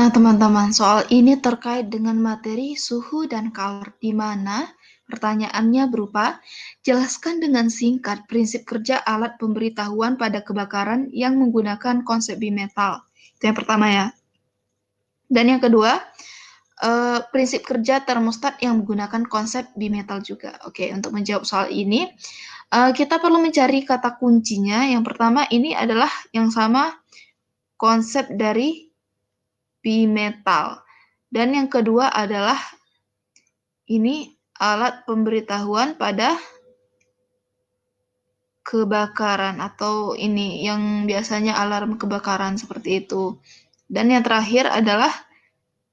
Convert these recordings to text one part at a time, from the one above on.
Nah, teman-teman, soal ini terkait dengan materi suhu dan kalor, di mana pertanyaannya berupa, jelaskan dengan singkat prinsip kerja alat pemberitahuan pada kebakaran yang menggunakan konsep bimetal. Itu yang pertama ya. Dan yang kedua, prinsip kerja termostat yang menggunakan konsep bimetal juga. Oke, untuk menjawab soal ini, kita perlu mencari kata kuncinya. Yang pertama ini adalah yang sama konsep dari bimetal. Dan yang kedua adalah ini alat pemberitahuan pada kebakaran atau ini yang biasanya alarm kebakaran seperti itu. Dan yang terakhir adalah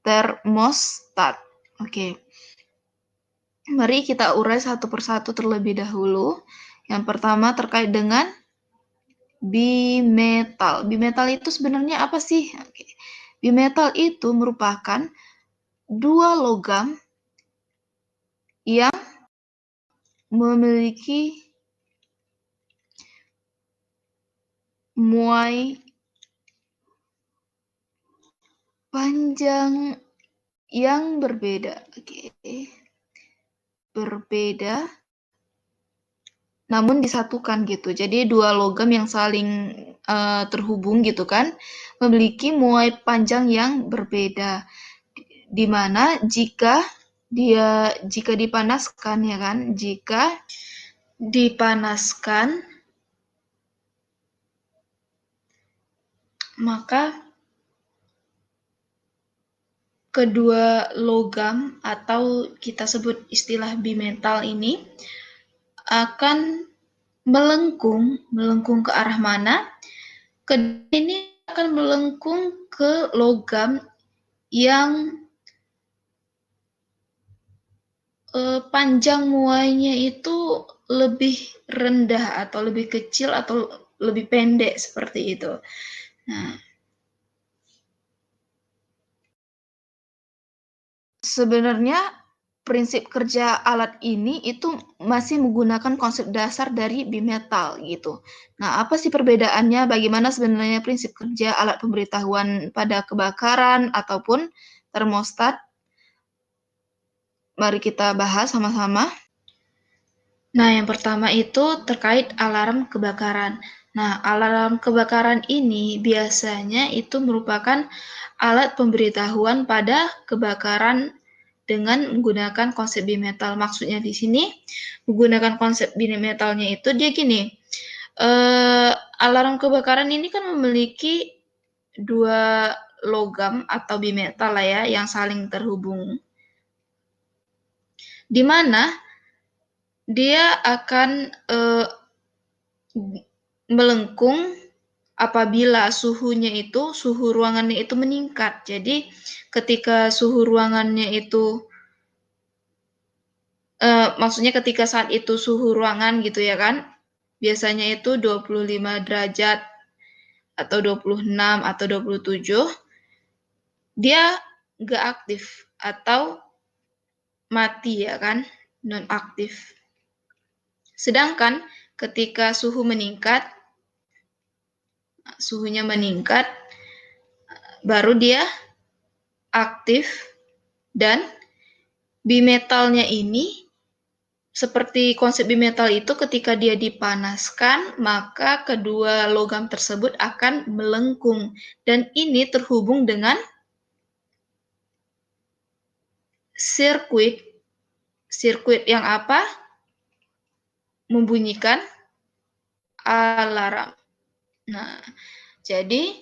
termostat. Oke. Mari kita urai satu persatu terlebih dahulu. Yang pertama terkait dengan bimetal. Bimetal itu sebenarnya apa sih? Oke. Bimetal itu merupakan dua logam yang memiliki muai panjang yang berbeda. Oke. Berbeda namun disatukan gitu. Jadi dua logam yang saling terhubung gitu kan, memiliki muai panjang yang berbeda. Di mana jika dipanaskan ya kan, jika dipanaskan maka kedua logam atau kita sebut istilah bimetal ini akan melengkung ke arah mana? Ini akan melengkung ke logam yang panjang muainya itu lebih rendah atau lebih kecil atau lebih pendek seperti itu. Nah, sebenarnya prinsip kerja alat ini itu masih menggunakan konsep dasar dari bimetal gitu. Nah, apa sih perbedaannya? Bagaimana sebenarnya prinsip kerja alat pemberitahuan pada kebakaran ataupun termostat? Mari kita bahas sama-sama. Nah, yang pertama itu terkait alarm kebakaran. Nah, alarm kebakaran ini biasanya itu merupakan alat pemberitahuan pada kebakaran dengan menggunakan konsep bimetal. Maksudnya di sini menggunakan konsep bimetalnya itu dia gini. Alarm kebakaran ini kan memiliki dua logam atau bimetal lah ya yang saling terhubung. Di mana dia akan melengkung apabila suhu ruangannya itu meningkat. Jadi ketika suhu ruangannya itu maksudnya ketika saat itu suhu ruangan gitu ya kan, biasanya itu 25 derajat atau 26 atau 27, dia nggak aktif atau mati ya kan, non aktif. Sedangkan ketika suhunya meningkat, baru dia aktif dan bimetalnya ini seperti konsep bimetal itu ketika dia dipanaskan, maka kedua logam tersebut akan melengkung. Dan ini terhubung dengan sirkuit. Sirkuit yang apa? Membunyikan alarm. Nah, jadi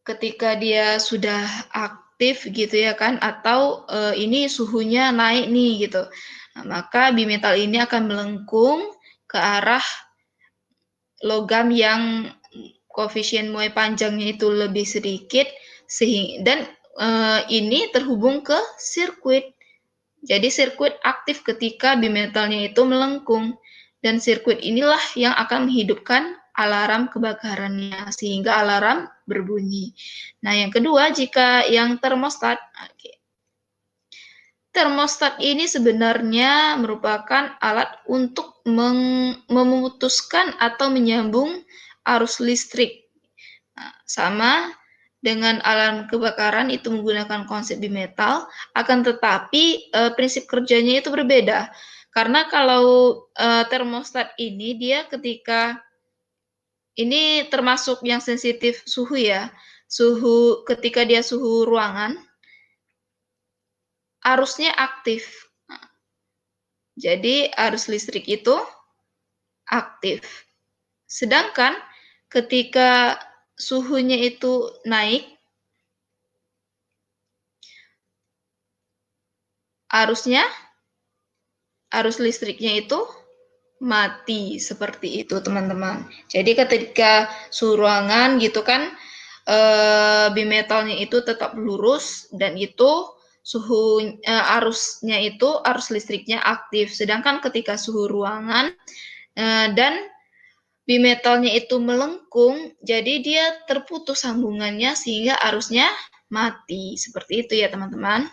ketika dia sudah aktif gitu ya kan, atau ini suhunya naik nih gitu, nah, maka bimetal ini akan melengkung ke arah logam yang koefisien muai panjangnya itu lebih sedikit, dan ini terhubung ke sirkuit. Jadi sirkuit aktif ketika bimetalnya itu melengkung, dan sirkuit inilah yang akan menghidupkan alarm kebakarannya sehingga alarm berbunyi. Nah, yang kedua jika yang termostat, termostat ini sebenarnya merupakan alat untuk memutuskan atau menyambung arus listrik. Nah, sama dengan alarm kebakaran itu menggunakan konsep bimetal, akan tetapi prinsip kerjanya itu berbeda. Karena kalau termostat ini dia ketika ini termasuk yang sensitif suhu ya. Suhu ketika dia suhu ruangan arusnya aktif. Jadi arus listrik itu aktif. Sedangkan ketika suhunya itu naik, arus listriknya itu mati, seperti itu teman-teman. Jadi ketika suhu ruangan gitu kan, bimetalnya itu tetap lurus dan itu arusnya itu arus listriknya aktif. Sedangkan ketika suhu ruangan dan bimetalnya itu melengkung, jadi dia terputus sambungannya sehingga arusnya mati. Seperti itu ya teman-teman.